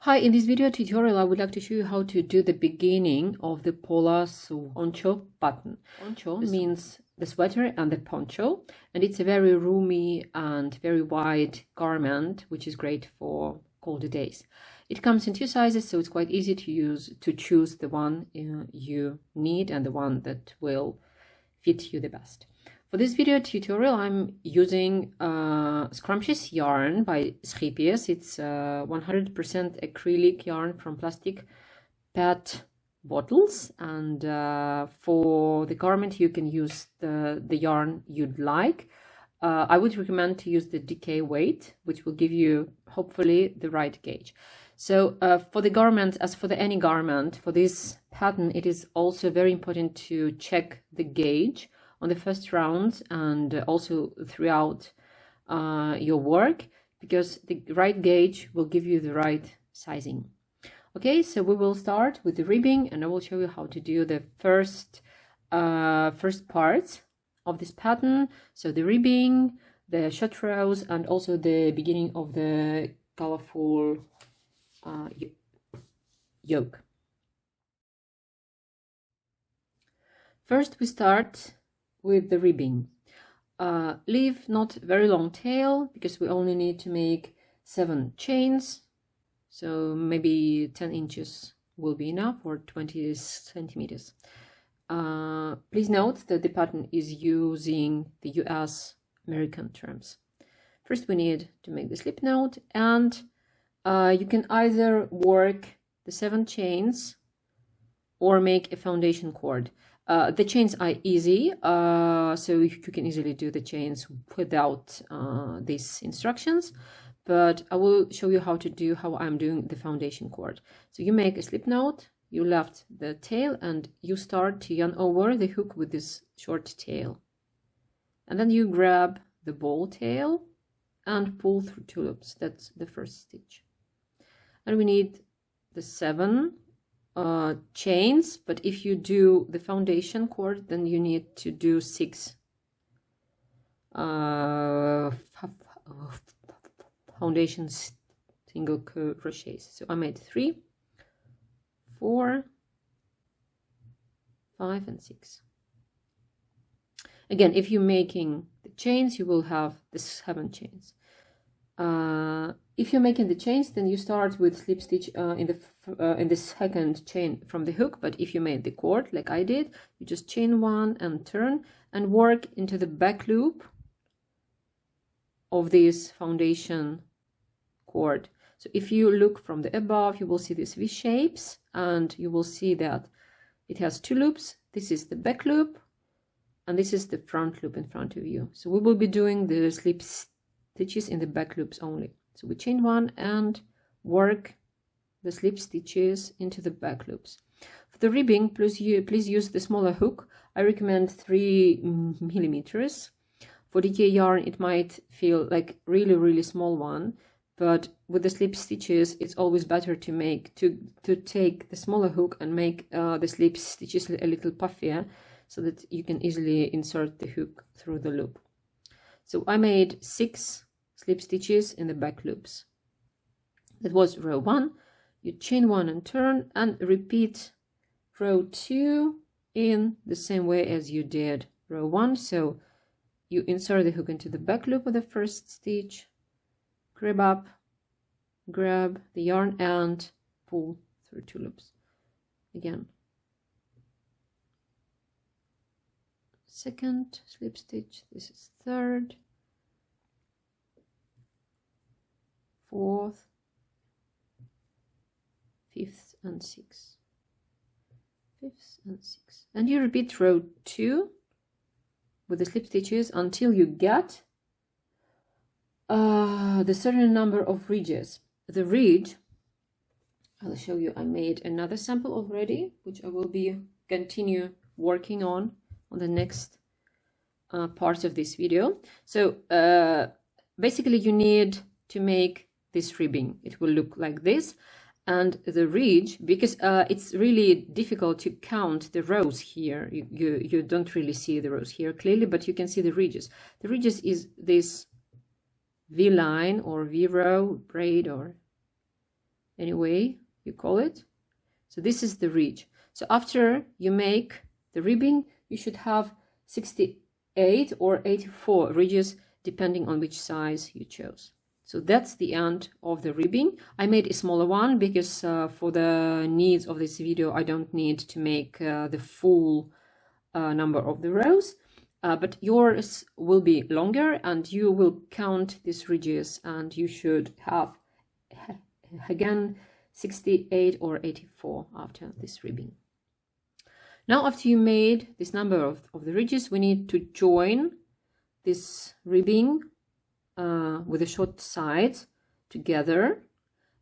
Hi, in this video tutorial I would like to show you how to do the beginning of the polar Swoncho pattern. Swoncho means the sweater and the poncho, and it's a very roomy and very wide garment which is great for colder days. It comes in two sizes, so it's quite easy to choose the one you need and the one that will fit you the best. For this video tutorial, I'm using scrumptious yarn by Schipjes. It's 100% acrylic yarn from plastic PET bottles, and for the garment you can use the yarn you'd like. I would recommend to use the decay weight, which will give you hopefully the right gauge. So for the garment, as for any garment, for this pattern, it is also very important to check the gauge on the first round and also throughout your work, because the right gauge will give you the right sizing. Okay, so we will start with the ribbing, and I will show you how to do the first parts of this pattern. So the ribbing, the short rows, and also the beginning of the colorful yoke. First we start with the ribbing. Leave not very long tail, because we only need to make 7 chains, so maybe 10 inches will be enough, or 20 centimeters. Please note that the pattern is using the US American terms. First we need to make the slip knot, and you can either work the 7 chains or make a foundation cord. The chains are easy, so you can easily do the chains without these instructions, but I will show you how I'm doing the foundation cord. So you make a slip knot, you left the tail, and you start to yarn over the hook with this short tail. And then you grab the ball tail and pull through 2 loops. That's the first stitch. And we need the 7 chains, but if you do the foundation cord, then you need to do 6 foundation single crochets. So I made 3, 4, 5, and 6. Again, if you're making the chains, you will have the 7 chains. If you're making the chains, then you start with slip stitch in the second chain from the hook. But if you made the cord like I did, you just chain 1 and turn and work into the back loop of this foundation cord. So if you look from the above, you will see these V shapes, and you will see that it has 2 loops. This is the back loop, and this is the front loop in front of you. So we will be doing the slip stitches in the back loops only. So we chain 1 and work the slip stitches into the back loops. For the ribbing, please use the smaller hook. I recommend 3 millimeters. For DK yarn, it might feel like really small one, but with the slip stitches, it's always better to take the smaller hook and make the slip stitches a little puffier, so that you can easily insert the hook through the loop. So I made 6 slip stitches in the back loops. That was row 1. You chain 1 and turn, and repeat row 2 in the same way as you did row 1. So you insert the hook into the back loop of the first stitch, grab the yarn and pull through 2 loops. Again, second slip stitch, this is third, 4th, 5th, and 6th. 5th and 6th. And you repeat row 2 with the slip stitches until you get the certain number of ridges. The ridge, I'll show you, I made another sample already, which I will be continue working on the next parts of this video. So basically you need to make this ribbing. It will look like this, and the ridge, because it's really difficult to count the rows here. You don't really see the rows here clearly, but you can see the ridges. The ridges is this V line or V row braid, or anyway you call it. So this is the ridge. So after you make the ribbing, you should have 68 or 84 ridges depending on which size you chose. So that's the end of the ribbing. I made a smaller one because for the needs of this video I don't need to make the full number of the rows, but yours will be longer and you will count these ridges and you should have again 68 or 84 after this ribbing. Now after you made this number of the ridges, we need to join this ribbing with the short sides together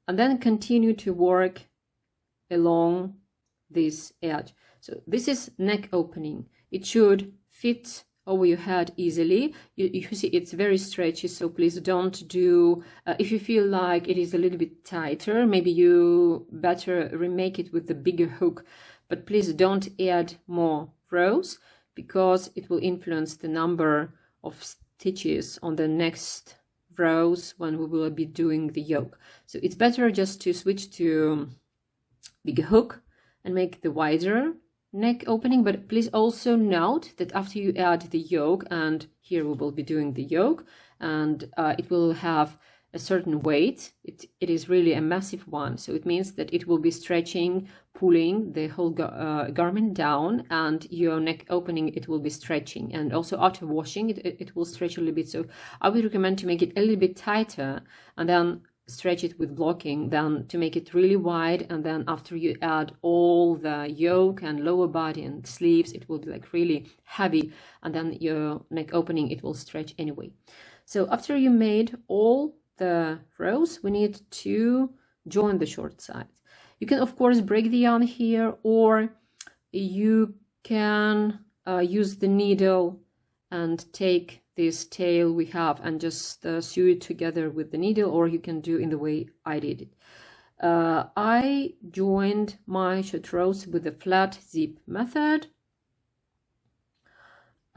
and then continue to work along this edge. So this is neck opening. It should fit over your head easily. You see it's very stretchy, so please don't do, if you feel like it is a little bit tighter, maybe you better remake it with the bigger hook, but please don't add more rows because it will influence the number of stitches on the next rows when we will be doing the yoke. So it's better just to switch to bigger hook and make the wider neck opening, but please also note that after you add the yoke, and here we will be doing the yoke, and it will have a certain weight, it is really a massive one, so it means that it will be stretching, pulling the whole garment down, and your neck opening, it will be stretching, and also after washing it will stretch a little bit. So I would recommend to make it a little bit tighter and then stretch it with blocking, then to make it really wide, and then after you add all the yoke and lower body and sleeves, it will be like really heavy, and then your neck opening, it will stretch anyway. So after you made all the rows, we need to join the short sides. You can of course break the yarn here, or you can use the needle and take this tail we have and just sew it together with the needle, or you can do in the way I did it. I joined my short rows with the flat zip method.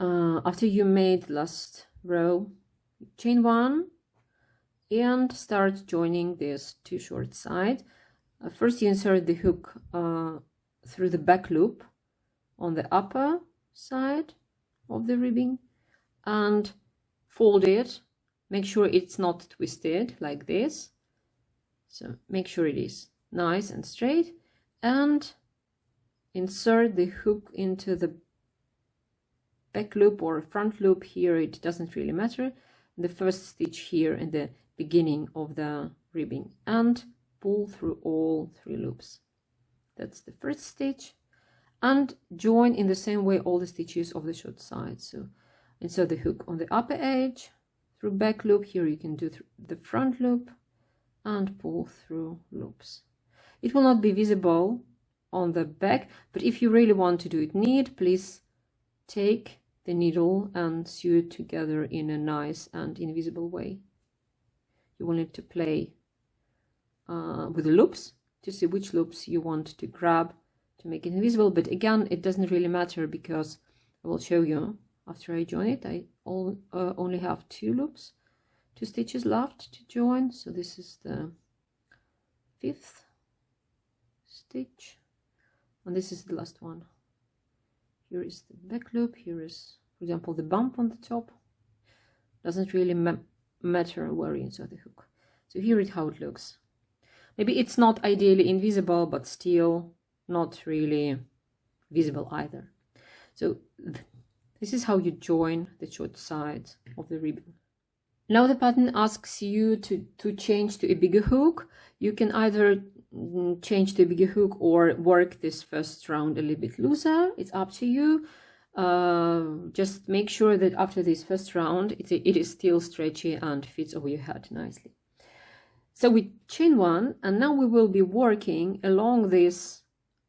After you made last row, chain one and start joining these two short sides. First you insert the hook through the back loop on the upper side of the ribbing and fold it. Make sure it's not twisted like this, so make sure it is nice and straight, and insert the hook into the back loop or front loop. Here it doesn't really matter, the first stitch here in the beginning of the ribbing, and pull through all 3 loops. That's the first stitch, and join in the same way all the stitches of the short side. So insert the hook on the upper edge through back loop. Here you can do the front loop and pull through loops. It will not be visible on the back, but if you really want to do it neat, please take the needle and sew it together in a nice and invisible way. You will need to play with the loops to see which loops you want to grab to make it invisible, but again it doesn't really matter because I will show you after I join it. I only have 2 loops, 2 stitches left to join, so this is the 5th stitch and this is the last one. Here is the back loop, here is, for example, the bump on the top. Doesn't really matter where you insert the hook. So here is how it looks. Maybe it's not ideally invisible, but still not really visible either. So this is how you join the short sides of the ribbon. Now the pattern asks you to change to a bigger hook. You can either change to a bigger hook or work this first round a little bit looser. It's up to you. Just make sure that after this first round it is still stretchy and fits over your head nicely. So we chain 1, and now we will be working along this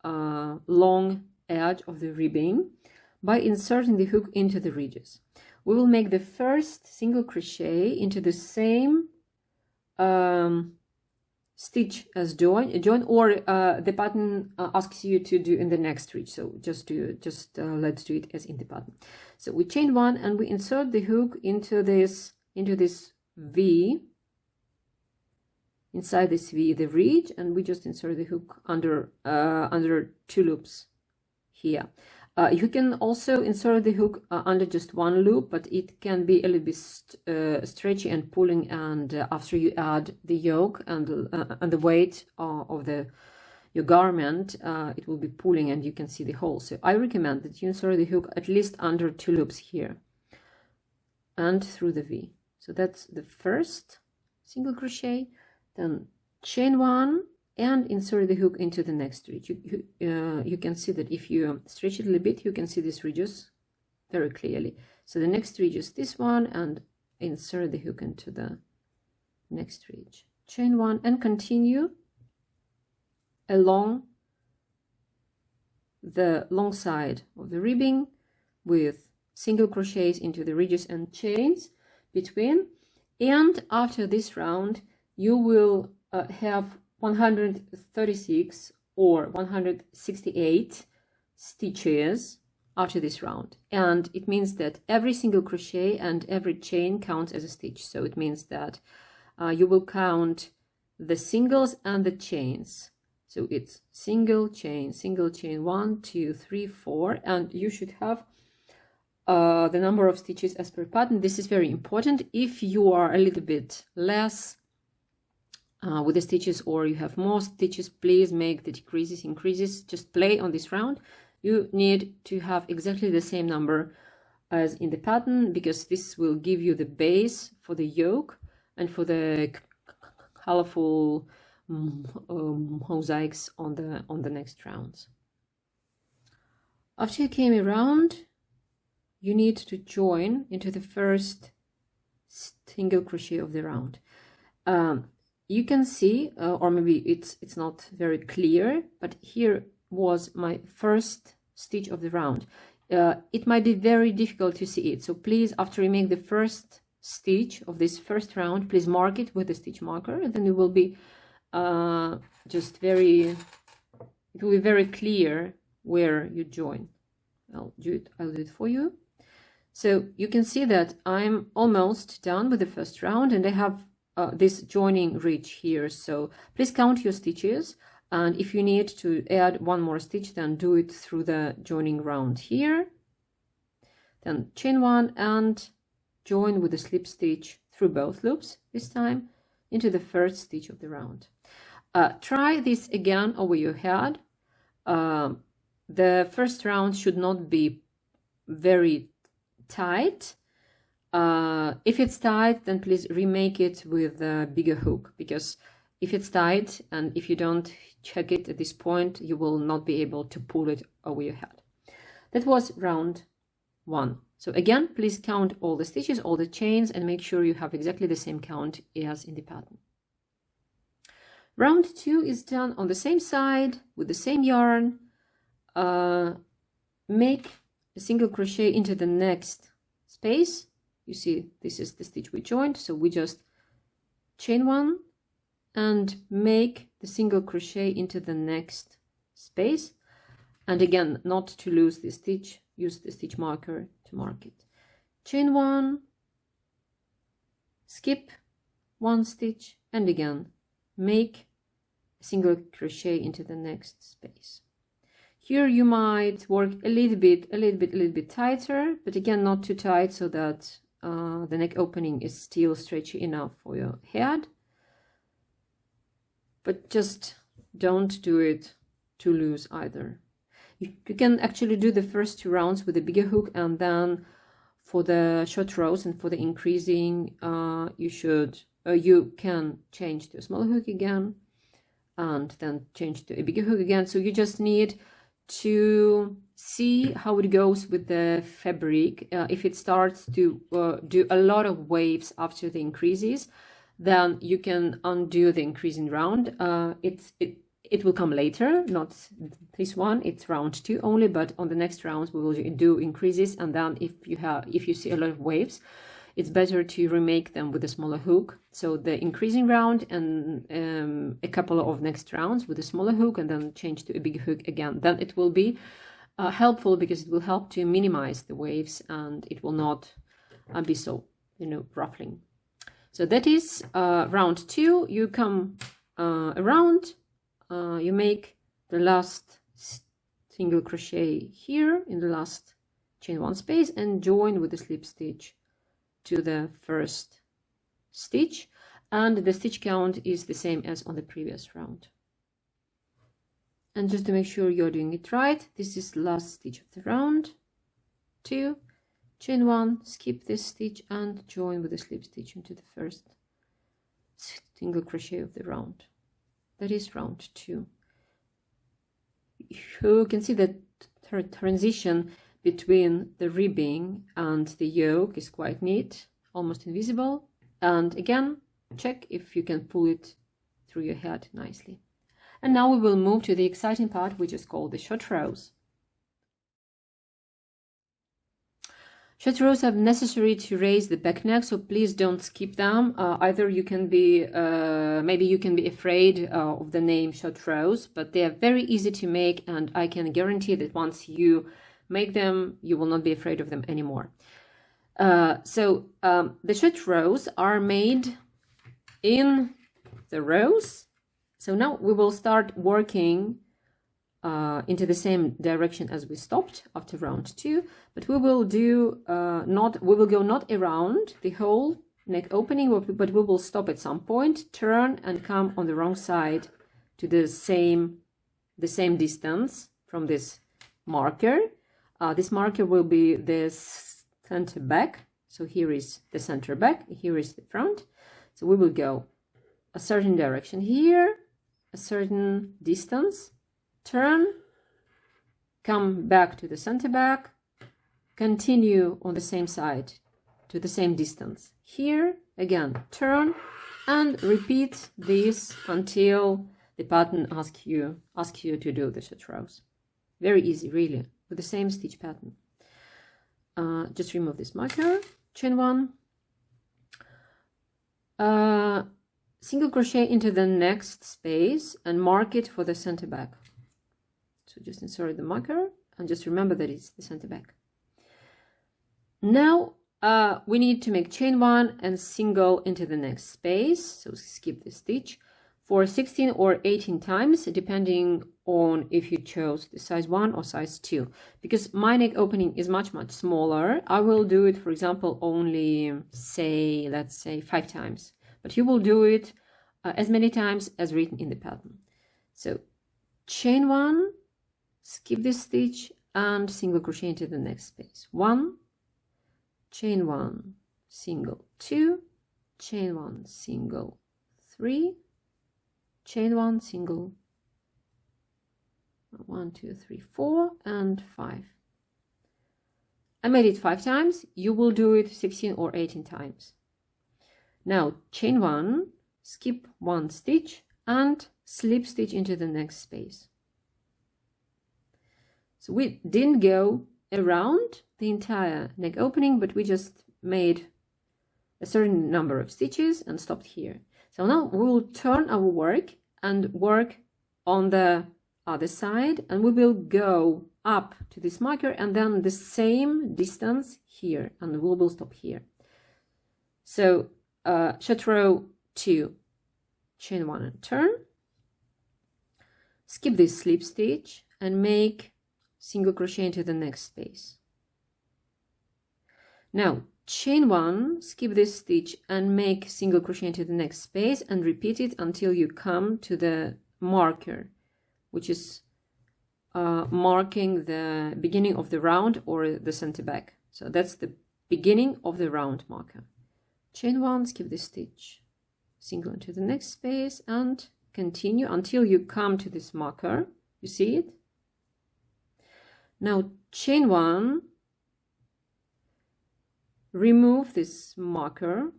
long edge of the ribbing by inserting the hook into the ridges. We will make the first single crochet into the same stitch as join, or the pattern asks you to do in the next ridge. So let's do it as in the pattern. So we chain 1 and we insert the hook into this V inside this V the ridge, and we just insert the hook under 2 loops here. You can also insert the hook under just 1 loop, but it can be a little bit stretchy and pulling, and after you add the yoke and the weight of your garment, it will be pulling and you can see the hole. So I recommend that you insert the hook at least under 2 loops here and through the V. So that's the first single crochet, then chain 1 and insert the hook into the next ridge. You can see that if you stretch it a little bit, you can see these ridges very clearly. So the next ridge is this one, and insert the hook into the next ridge. Chain 1 and continue along the long side of the ribbing with single crochets into the ridges and chains between. And after this round, you will have 136 or 168 stitches after this round, and it means that every single crochet and every chain counts as a stitch. So it means that you will count the singles and the chains. So it's single chain 1, 2, 3, 4, and you should have the number of stitches as per pattern. This is very important. If you are a little bit less with the stitches, or you have more stitches, please make the decreases, increases, just play on this round. You need to have exactly the same number as in the pattern, because this will give you the base for the yoke and for the colorful mosaics on the next rounds. After you came around, you need to join into the first single crochet of the round. You can see, or maybe it's not very clear, but here was my first stitch of the round. It might be very difficult to see it, so please, after you make the first stitch of this first round, please mark it with a stitch marker, and then it will be it will be very clear where you join. I'll do it for you. So you can see that I'm almost done with the first round, and I have this joining ridge here. So please count your stitches, and if you need to add 1 more stitch, then do it through the joining round here. Then chain 1 and join with a slip stitch through both loops, this time into the first stitch of the round. Try this again over your head. The first round should not be very tight. If it's tight, then please remake it with a bigger hook, because if it's tight and if you don't check it at this point, you will not be able to pull it over your head. That was round 1. So again, please count all the stitches, all the chains, and make sure you have exactly the same count as in the pattern. Round 2 is done on the same side with the same yarn. Make a single crochet into the next space. You see, this is the stitch we joined, so we just chain 1 and make the single crochet into the next space. And again, not to lose the stitch, use the stitch marker to mark it. Chain 1, skip 1 stitch, and again make a single crochet into the next space. Here you might work a little bit tighter, but again not too tight, so that the neck opening is still stretchy enough for your head. But just don't do it too loose either. You can actually do the first 2 rounds with a bigger hook, and then for the short rows and for the increasing, you can change to a smaller hook again, and then change to a bigger hook again. So you just need to see how it goes with the fabric. If it starts to do a lot of waves after the increases, then you can undo the increasing round. It will come later, not this one, it's round 2 only, but on the next rounds we will do increases, and then if you see a lot of waves, it's better to remake them with a smaller hook. So the increasing round and a couple of next rounds with a smaller hook, and then change to a big hook again. Then it will be helpful, because it will help to minimize the waves and it will not be so ruffling. So that is round 2. You come around, you make the last single crochet here in the last chain 1 space and join with the slip stitch to the first stitch, and the stitch count is the same as on the previous round. And just to make sure you're doing it right, this is the last stitch of the round. 2, chain 1, skip this stitch and join with the slip stitch into the first single crochet of the round. That is round 2. You can see that transition between the ribbing and the yoke is quite neat, almost invisible. And again, check if you can pull it through your head nicely. And now we will move to the exciting part, which is called the short rows. Short rows are necessary to raise the back neck, so please don't skip them. Either you can be, maybe you can be afraid of the name short rows, but they are very easy to make, and I can guarantee that once you make them, you will not be afraid of them anymore. The short rows are made in the rows. So now we will start working into the same direction as we stopped after round 2, but we will do we will go not around the whole neck opening, but we will stop at some point, turn and come on the wrong side to the same distance from this marker. This marker will be this center back. So here is the center back, here is the front. So we will go a certain direction here, a certain distance, turn, come back to the center back, continue on the same side to the same distance. Here, again, turn and repeat this until the pattern asks you to do the short rows. Very easy, really, with the same stitch pattern. Just remove this marker, chain 1, single crochet into the next space and mark it for the center back. So just insert the marker and just remember that it's the center back. Now we need to make chain 1 and single into the next space. So skip this stitch for 16 or 18 times, depending on if you chose the size 1 or size 2. Because my neck opening is much smaller, I will do it, for example, only let's say 5 times. But you will do it as many times as written in the pattern. So chain 1, skip this stitch and single crochet into the next space. 1, chain 1, single 2, chain 1, single 3, chain 1, single 1, 2, 3, 4 and 5. I made it 5 times. You will do it 16 or 18 times. Now chain 1, skip 1 stitch and slip stitch into the next space. So we didn't go around the entire neck opening, but we just made a certain number of stitches and stopped here. So now we will turn our work and work on the other side, and we will go up to this marker and then the same distance here, and we will stop here. So short row 2, chain 1 and turn, skip this slip stitch and make single crochet into the next space. Now chain 1, skip this stitch and make single crochet into the next space and repeat it until you come to the marker, which is marking the beginning of the round or the center back. So that's the beginning of the round marker. Chain 1, skip this stitch, single into the next space and continue until you come to this marker. You see it? Now chain 1, remove this marker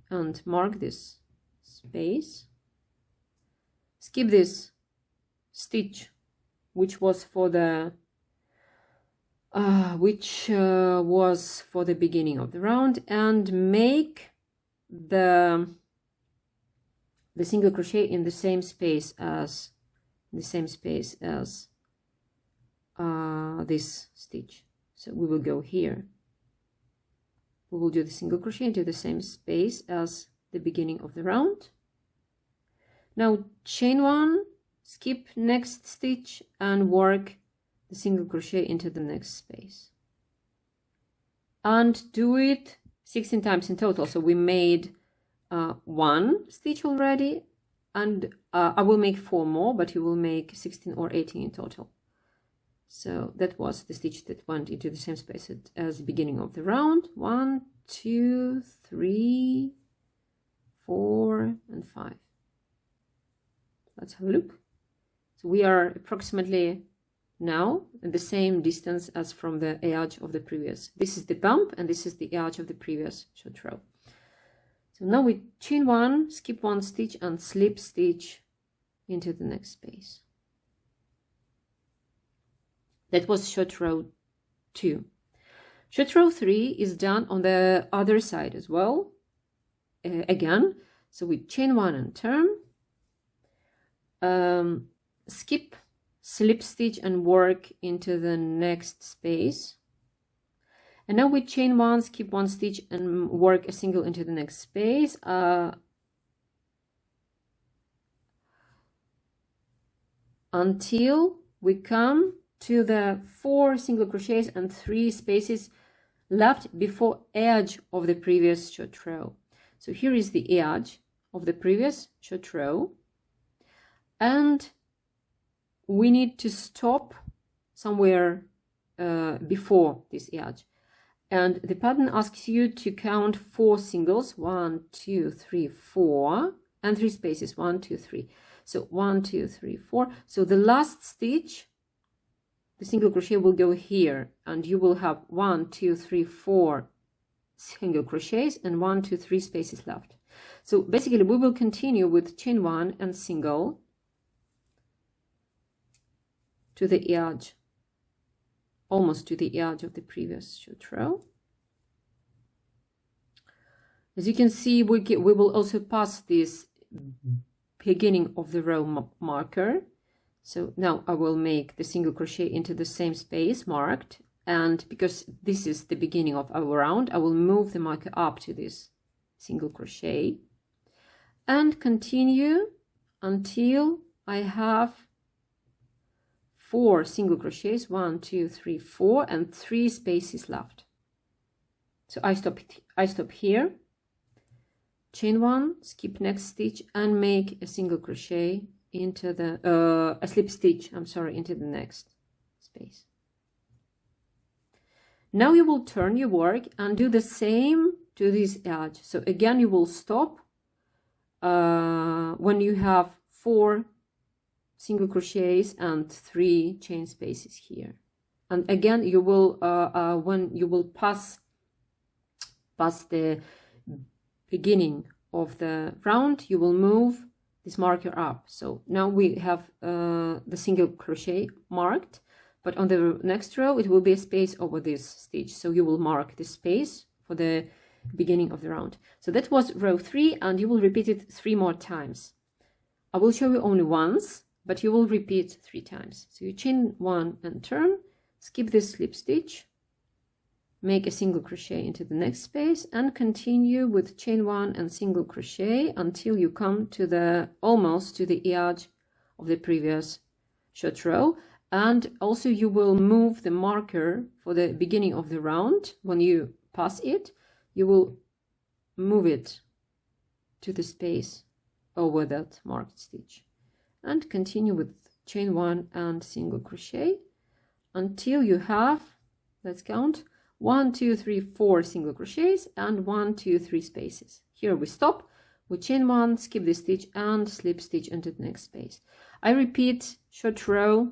and mark this space, skip this stitch which was for the beginning of the round, and make the single crochet in the same space as this stitch. So we will go here, we will do the single crochet into the same space as the beginning of the round. Now chain 1, skip next stitch and work the single crochet into the next space. And do it 16 times in total. So we made 1 stitch already, and I will make 4 more, but you will make 16 or 18 in total. So that was the stitch that went into the same space as the beginning of the round. 1, 2, 3, 4, and 5. Let's have a look. So we are approximately now at the same distance as from the edge of the previous. This is the bump and this is the edge of the previous short row. So now we chain 1, skip 1 stitch and slip stitch into the next space. That was short row 2. Short row 3 is done on the other side as well. Again, so we chain 1 and turn, skip, slip stitch and work into the next space. And now we chain 1, skip 1 stitch and work a single into the next space. Until we come to the 4 single crochets and 3 spaces left before edge of the previous short row. So here is the edge of the previous short row, and we need to stop somewhere before this edge. And the pattern asks you to count 4 singles, 1, 2, 3, 4, and 3 spaces, 1, 2, 3. So 1, 2, 3, 4. So the last stitch, the single crochet will go here, and you will have 1, 2, 3, 4 single crochets and 1, 2, 3 spaces left. So basically we will continue with chain 1 and single to the edge, almost to the edge of the previous short row. As you can see, we will also pass this beginning of the row marker. So now I will make the single crochet into the same space marked, and because this is the beginning of our round, I will move the marker up to this single crochet and continue until I have 4 single crochets, 1, 2, 3, 4, and 3 spaces left. So I stop here, chain 1, skip next stitch, and make a single crochet into the a slip stitch, into the next space. Now you will turn your work and do the same to this edge. So again, you will stop when you have 4 single crochets and 3 chain spaces here. And again, you will when you will pass the beginning of the round, you will move this marker up. So now we have the single crochet marked, but on the next row it will be a space over this stitch, so you will mark this space for the beginning of the round. So that was row 3, and you will repeat it 3 more times. I will show you only once, but you will repeat 3 times. So you chain 1 and turn, skip this slip stitch, make a single crochet into the next space, and continue with chain 1 and single crochet until you come to the almost to the edge of the previous short row. And also you will move the marker for the beginning of the round. When you pass it, you will move it to the space over that marked stitch, and continue with chain 1 and single crochet until you have, let's count, 1, 2, 3, 4 single crochets and 1, 2, 3 spaces. Here we stop, we chain 1, skip the stitch, and slip stitch into the next space. I repeat short row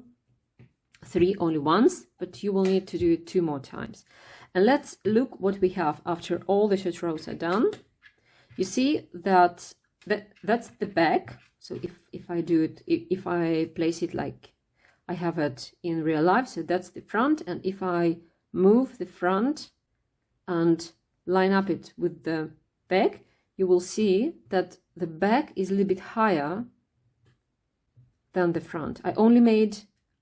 3 only once, but you will need to do it 2 more times. And let's look what we have after all the short rows are done. You see that that's the back. So if I do it, if I place it like I have it in real life, so that's the front. And if I move the front and line up it with the back, you will see that the back is a little bit higher than the front. I only made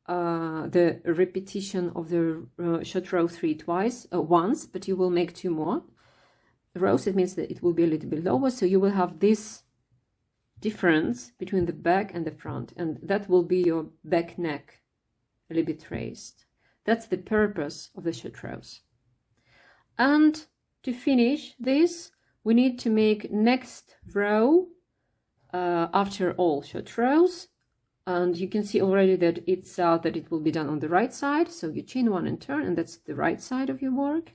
the repetition of the short row 3 once, but you will make 2 more. rows, it means that it will be a little bit lower, so you will have this difference between the back and the front, and that will be your back neck, a little bit raised. That's the purpose of the shirt rows. And to finish this, we need to make next row after all shirt rows, and you can see already that it's that it will be done on the right side, so you chain one and turn, and that's the right side of your work.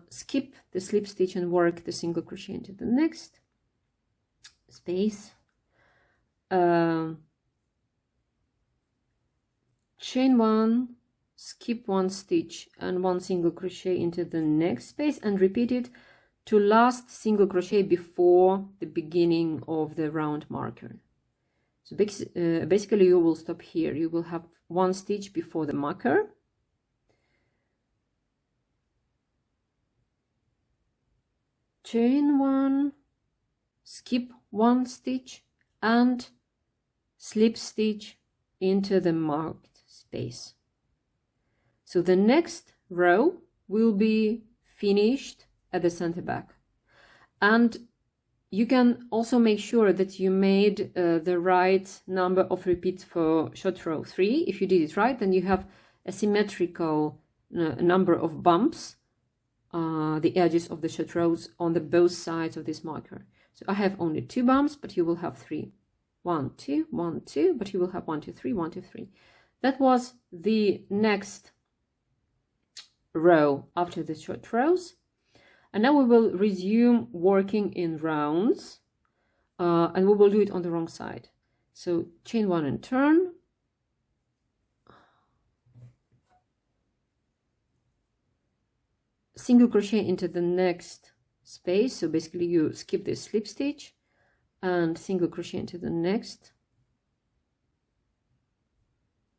Skip the slip stitch and work the single crochet into the next space. Chain one, skip one stitch and one single crochet into the next space, and repeat it to last single crochet before the beginning of the round marker. So basically you will stop here. You will have one stitch before the marker, chain one, skip one stitch and slip stitch into the marked space. So the next row will be finished at the center back. And you can also make sure that you made the right number of repeats for short row 3. If you did it right, then you have a symmetrical number of bumps, the edges of the short rows on the both sides of this marker. So I have only 2 bumps, but you will have 3. 1, 2, 1, 2, but you will have 1, 2, 3, 1, 2, 3. That was the next row after the short rows. And now we will resume working in rounds, and we will do it on the wrong side. So chain one and turn. Single crochet into the next space. So basically you skip this slip stitch and single crochet into the next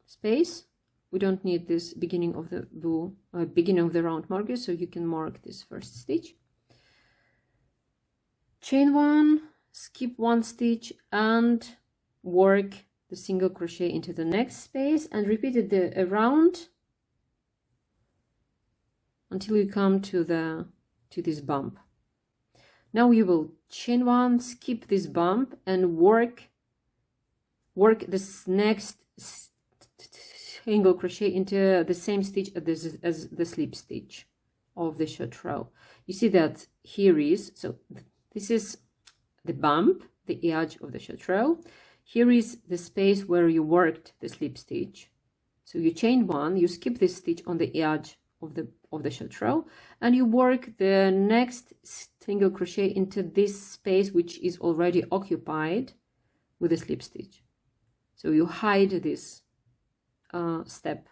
space. We don't need this beginning of the bow, beginning of the round marker, so you can mark this first stitch. Chain one, skip one stitch and work the single crochet into the next space, and repeat it around until you come to this bump. Now you will chain one, skip this bump, and work this next single crochet into the same stitch as the slip stitch of the short row. You see that here is, so this is the bump, the edge of the short row. Here is the space where you worked the slip stitch. So you chain one, you skip this stitch on the edge of the short row, and you work the next single crochet into this space which is already occupied with a slip stitch. So you hide this step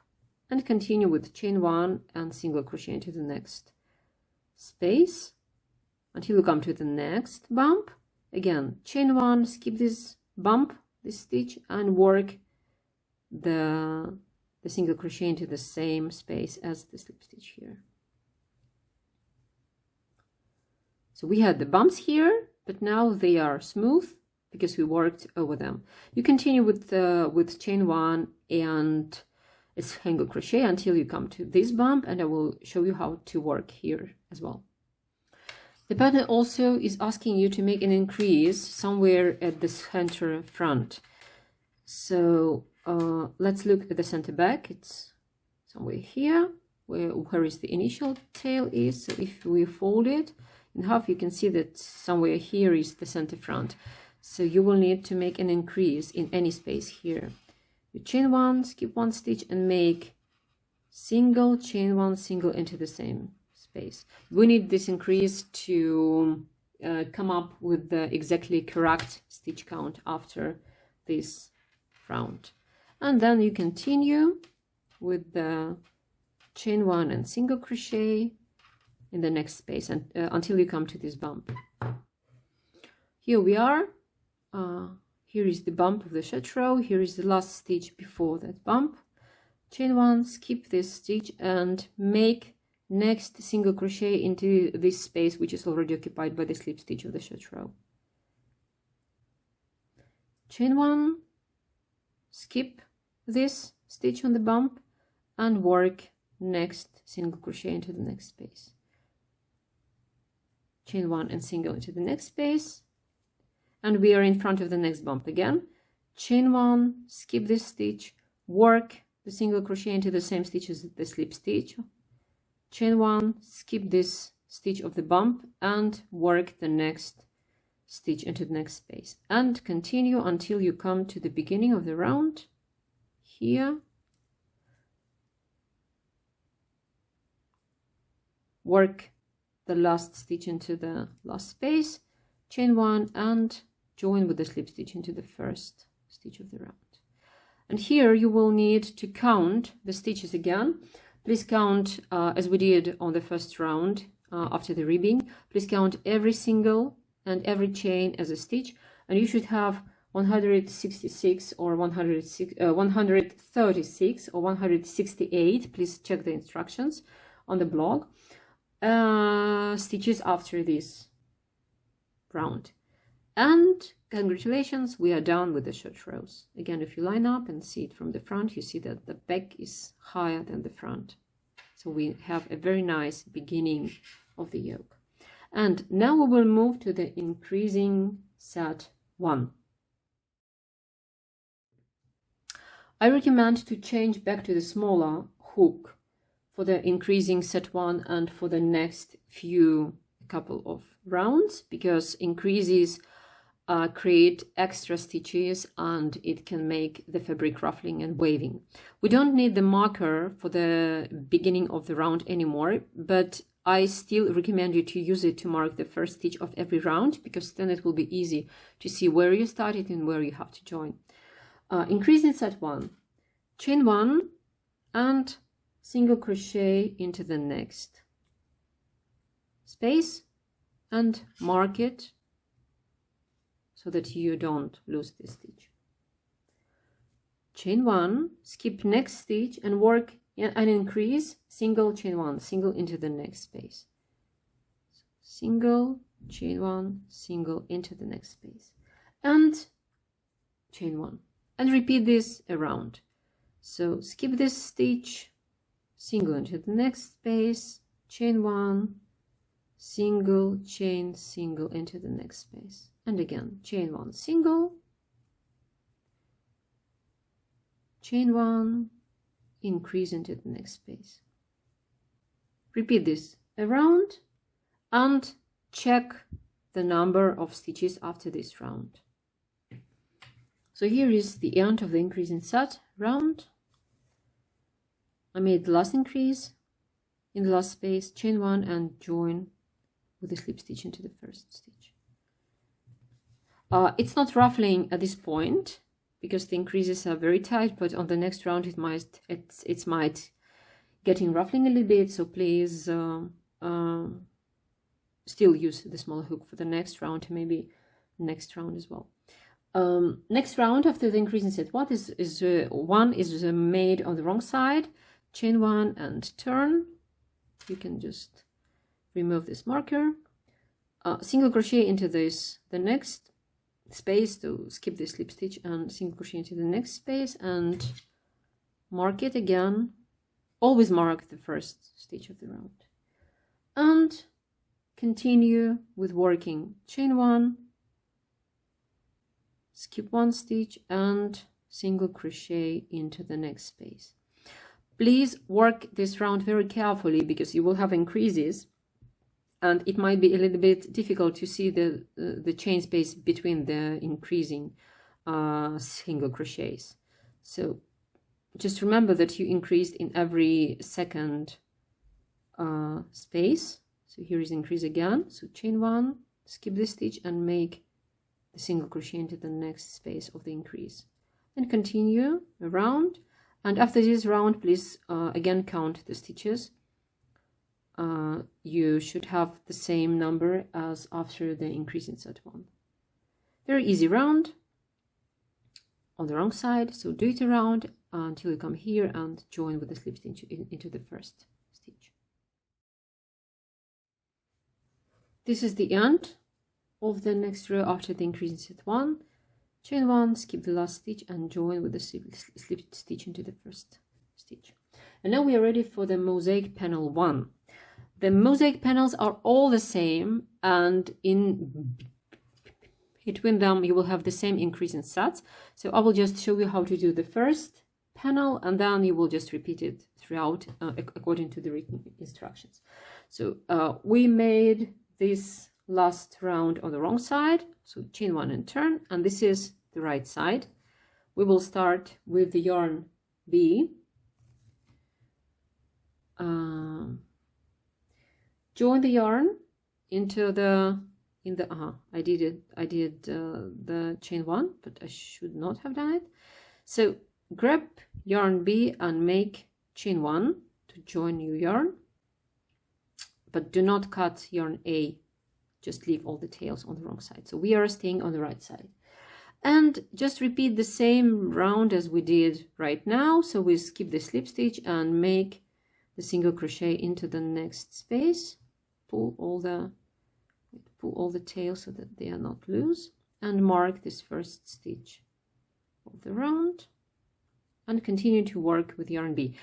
and continue with chain one and single crochet into the next space until you come to the next bump. Again, chain one, skip this bump, this stitch, and work the single crochet into the same space as the slip stitch here. So we had the bumps here, but now they are smooth because we worked over them. You continue with chain one and a single crochet until you come to this bump, and I will show you how to work here as well. The pattern also is asking you to make an increase somewhere at the center front. So let's look at the center back. It's somewhere here where is the initial tail is. So if we fold it in half, you can see that somewhere here is the center front. So you will need to make an increase in any space here. You chain one, skip one stitch, and make single, chain one, single into the same space. We need this increase to come up with the exactly correct stitch count after this round. And then you continue with the chain one and single crochet in the next space and until you come to this bump. Here we are. Here is the bump of the short row. Here is the last stitch before that bump. Chain one, skip this stitch, and make next single crochet into this space which is already occupied by the slip stitch of the short row. Chain one, skip this stitch on the bump, and work next single crochet into the next space. chain 1 and single into the next space, and we are in front of the next bump again. Chain 1, skip this stitch, work the single crochet into the same stitch as the slip stitch, chain 1, skip this stitch of the bump and work the next stitch into the next space, and continue until you come to the beginning of the round here. Work the last stitch into the last space, chain 1 and join with the slip stitch into the first stitch of the round. And here you will need to count the stitches again. Please count as we did on the first round after the ribbing. Please count every single and every chain as a stitch, and you should have 166 or 136 or 168. Please check the instructions on the blog. Stitches after this round. And congratulations, we are done with the short rows. Again, if you line up and see it from the front, you see that the back is higher than the front. So we have a very nice beginning of the yoke. And now we will move to the increasing set 1. I recommend to change back to the smaller hook for the increasing set 1 and for the next couple of rounds, because increases create extra stitches and it can make the fabric ruffling and waving. We don't need the marker for the beginning of the round anymore, but I still recommend you to use it to mark the first stitch of every round, because then it will be easy to see where you started and where you have to join. Increasing set 1, chain 1 and single crochet into the next space and mark it so that you don't lose this stitch. Chain 1, skip next stitch and work an increase, single, chain 1, single into the next space. Single, chain 1, single into the next space. And chain 1. And repeat this around. So skip this stitch, single into the next space, chain 1, single, chain, single into the next space. And again, chain 1, single, chain 1, increase into the next space. Repeat this around and check the number of stitches after this round. So here is the end of the increasing set round. I made the last increase in the last space, chain 1 and join with the slip stitch into the first stitch. It's not ruffling at this point because the increases are very tight, but on the next round it might getting ruffling a little bit, so please still use the small hook for the next round, maybe next round as well. Next round after the increasing set, one is made on the wrong side, chain 1 and turn. You can just remove this marker, single crochet into the next space, to skip the slip stitch, and single crochet into the next space and mark it again. Always mark the first stitch of the round and continue with working chain 1, skip 1 stitch and single crochet into the next space. Please work this round very carefully because you will have increases and it might be a little bit difficult to see the chain space between the increasing single crochets. So just remember that you increased in every second space. So here is increase again. So chain 1, skip this stitch and make the single crochet into the next space of the increase and continue around. And after this round, please again count the stitches. You should have the same number as after the increase in set 1. Very easy round on the wrong side, so do it around until you come here and join with the slip stitch into the first stitch. This is the end of the next row after the increase in set 1. Chain 1, skip the last stitch and join with the slip stitch into the first stitch. And now we are ready for the mosaic panel 1. The mosaic panels are all the same, and in between them you will have the same increase in sets. So I will just show you how to do the first panel, and then you will just repeat it throughout according to the written instructions. So we made this last round on the wrong side, so chain 1 and turn, and this is the right side. We will start with the yarn B. Join the yarn into the I did the chain 1, but I should not have done it. So grab yarn B and make chain 1 to join new yarn, but do not cut yarn A, just leave all the tails on the wrong side. So we are staying on the right side, and just repeat the same round as we did right now. So we skip the slip stitch and make the single crochet into the next space, pull all the tails so that they are not loose, and mark this first stitch of the round, and continue to work with yarn B.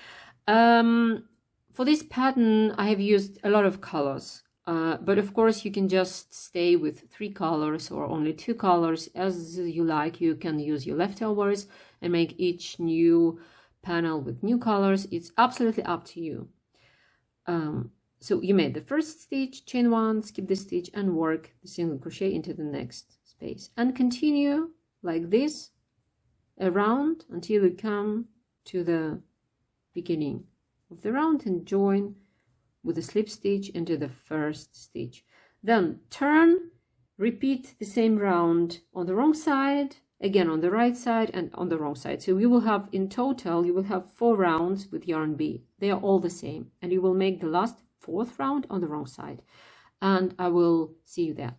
For this pattern I have used a lot of colors, but of course you can just stay with 3 colors or only 2 colors as you like. You can use your leftovers and make each new panel with new colors. It's absolutely up to you. So you made the first stitch, chain 1, skip the stitch, and work the single crochet into the next space, and continue like this around until you come to the beginning of the round and join with a slip stitch into the first stitch. Then turn, repeat the same round on the wrong side, again on the right side, and on the wrong side. So you will have, in total, you will have 4 rounds with yarn B. They are all the same, and you will make the last 4th round on the wrong side, and I will see you there.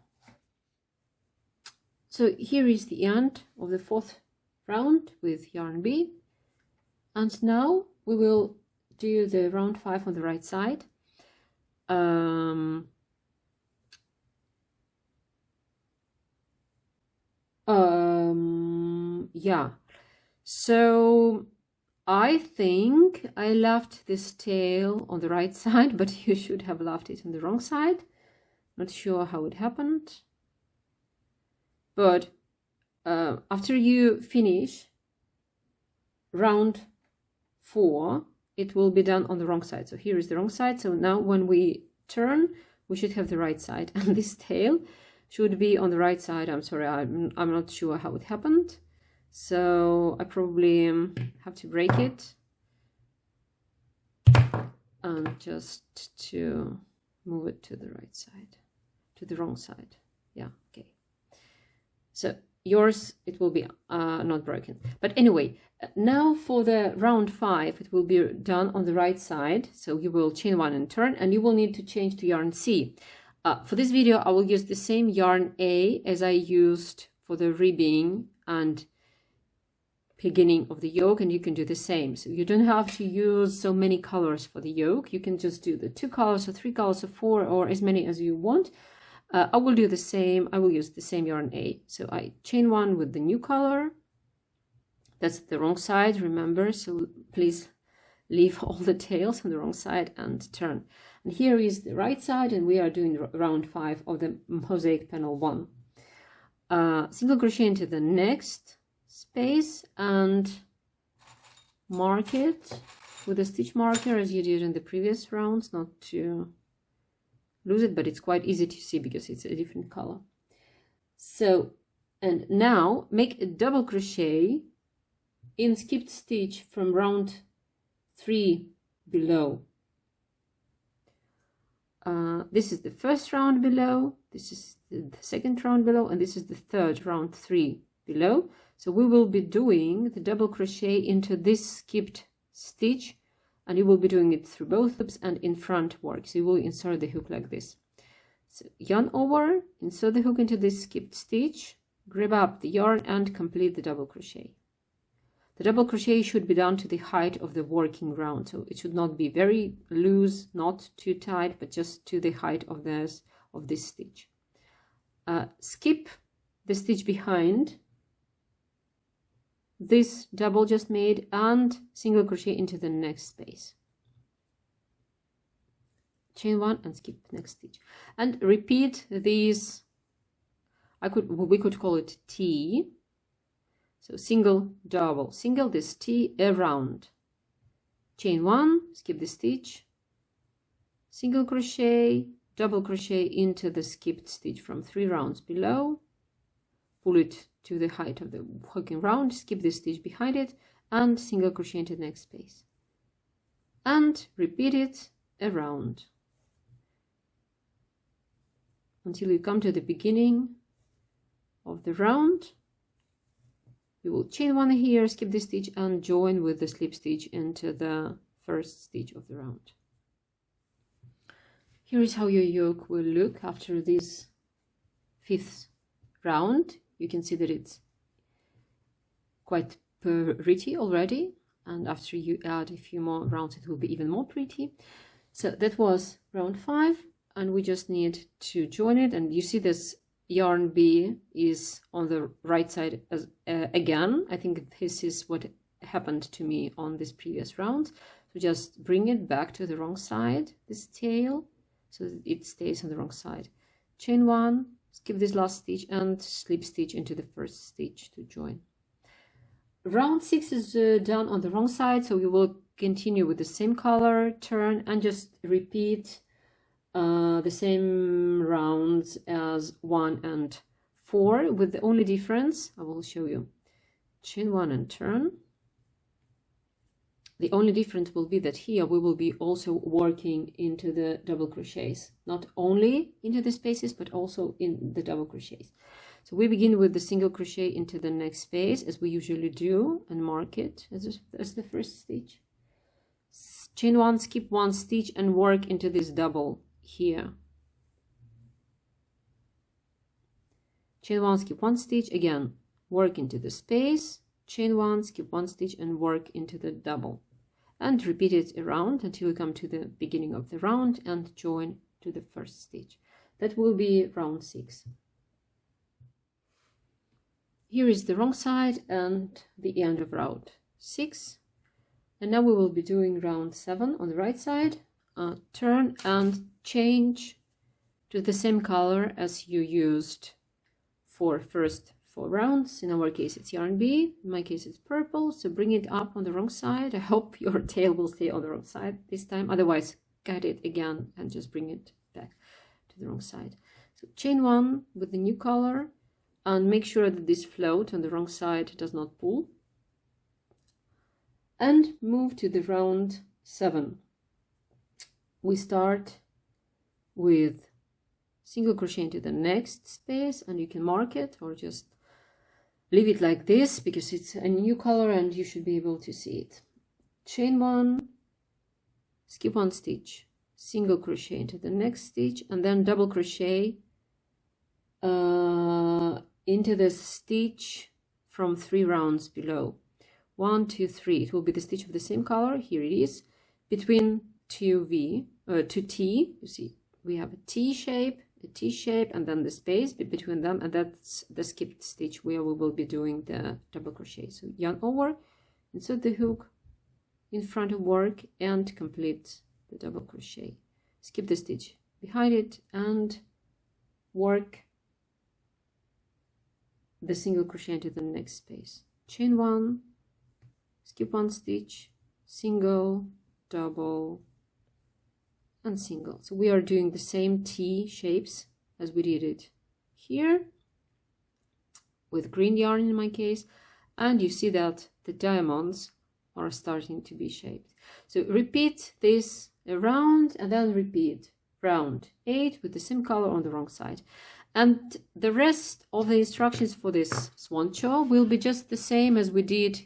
So here is the end of the 4th round with yarn B, and now we will do the round 5 on the right side. Yeah, so I think I left this tail on the right side, but you should have left it on the wrong side. Not sure how it happened, but after you finish round 4, it will be done on the wrong side. So here is the wrong side. So now when we turn, we should have the right side, and this tail should be on the right side. I'm sorry, I'm not sure how it happened. So I probably have to break it and just to move it to the right side, to the wrong side. Yeah, okay. So yours, it will be not broken. But anyway, now for the round 5, it will be done on the right side. So you will chain 1 and turn, and you will need to change to yarn C. For this video, I will use the same yarn A as I used for the ribbing and beginning of the yoke, and you can do the same. So you don't have to use so many colors for the yoke. You can just do the 2 colors or 3 colors or 4 or as many as you want. I will do the same. I will use the same yarn A. So I chain 1 with the new color. That's the wrong side, remember, so please leave all the tails on the wrong side and turn. And here is the right side, and we are doing round 5 of the mosaic panel 1. Single crochet into the next space and mark it with a stitch marker as you did in the previous rounds, not to lose it, but it's quite easy to see because it's a different color. So, and now make a double crochet in skipped stitch from round 3 below. This is the first round below, this is the second round below, and this is the third round 3 below. So we will be doing the double crochet into this skipped stitch, and you will be doing it through both loops and in front work. So you will insert the hook like this. So yarn over, insert the hook into this skipped stitch, grab up the yarn and complete the double crochet. The double crochet should be done to the height of the working round, so it should not be very loose, not too tight, but just to the height of this stitch. Skip the stitch behind this double just made and single crochet into the next space. chain 1 and skip next stitch, and repeat these. We could call it T. So single, double, single, this T around, chain 1, skip the stitch, single crochet, double crochet into the skipped stitch from 3 rounds below, pull it to the height of the hooking round, skip the stitch behind it, and single crochet into the next space, and repeat it around until you come to the beginning of the round. We will chain 1 here, skip the stitch, and join with the slip stitch into the first stitch of the round. Here is how your yoke will look after this 5th round. You can see that it's quite pretty already, and after you add a few more rounds it will be even more pretty. So that was round 5, and we just need to join it, and you see this yarn B is on the right side as again. I think this is what happened to me on this previous round. So just bring it back to the wrong side, this tail, so that it stays on the wrong side. Chain 1, skip this last stitch, and slip stitch into the first stitch to join. Round 6 is done on the wrong side, so we will continue with the same color, turn, and just repeat the same rounds as 1 and 4, with the only difference I will show you. Chain 1 and turn. The only difference will be that here we will be also working into the double crochets, not only into the spaces but also in the double crochets. So we begin with the single crochet into the next space as we usually do, and mark it as the first stitch. Chain 1, skip 1 stitch, and work into this double here. Chain 1, skip 1 stitch, again work into the space, chain 1, skip 1 stitch, and work into the double, and repeat it around until you come to the beginning of the round and join to the first stitch. That will be round 6. Here is the wrong side and the end of round 6, and now we will be doing round 7 on the right side. Turn and change to the same color as you used for first 4 rounds. In our case it's yarn B, in my case it's purple, so bring it up on the wrong side. I hope your tail will stay on the wrong side this time, otherwise cut it again and just bring it back to the wrong side. So chain 1 with the new color, and make sure that this float on the wrong side does not pull, and move to the round 7. We start with single crochet into the next space, and you can mark it or just leave it like this because it's a new color and you should be able to see it. Chain 1, skip 1 stitch, single crochet into the next stitch, and then double crochet into the stitch from 3 rounds below. 1, 2, 3. It will be the stitch of the same color. Here it is, between two T. You see we have a T shape, and then the space between them, and that's the skipped stitch where we will be doing the double crochet. So yarn over, insert the hook in front of work, and complete the double crochet. Skip the stitch behind it and work the single crochet into the next space. Chain 1, skip 1 stitch, single, double, and single. So we are doing the same T shapes as we did it here with green yarn in my case, and you see that the diamonds are starting to be shaped. So repeat this around and then repeat round 8 with the same color on the wrong side. And the rest of the instructions for this Swoncho will be just the same as we did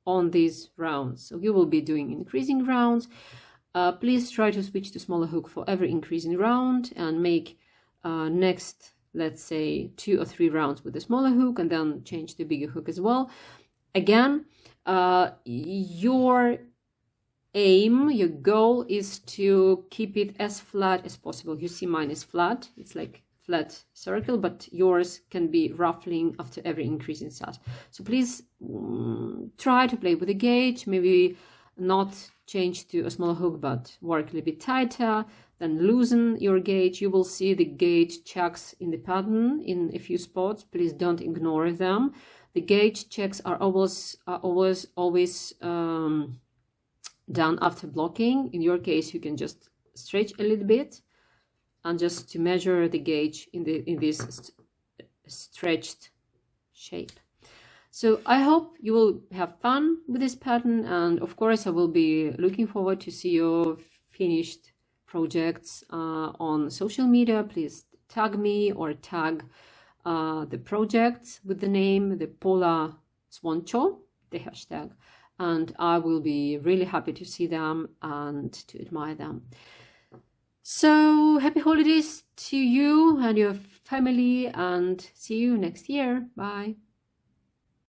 on these rounds. So you will be doing increasing rounds. Please try to switch to smaller hook for every increasing round and make next, let's say, 2 or 3 rounds with the smaller hook, and then change to bigger hook as well. Again, your aim, your goal is to keep it as flat as possible. You see mine is flat, it's like flat circle, but yours can be ruffling after every increase in size. So please try to play with the gauge, maybe not change to a smaller hook, but work a little bit tighter, then loosen your gauge. You will see the gauge checks in the pattern in a few spots. Please don't ignore them. The gauge checks are always done after blocking. In your case, you can just stretch a little bit and just to measure the gauge in this stretched shape. So I hope you will have fun with this pattern, and of course I will be looking forward to see your finished projects on social media. Please tag me or tag the projects with the name, the Pola Swoncho, the hashtag, and I will be really happy to see them and to admire them. So happy holidays to you and your family, and see you next year. Bye.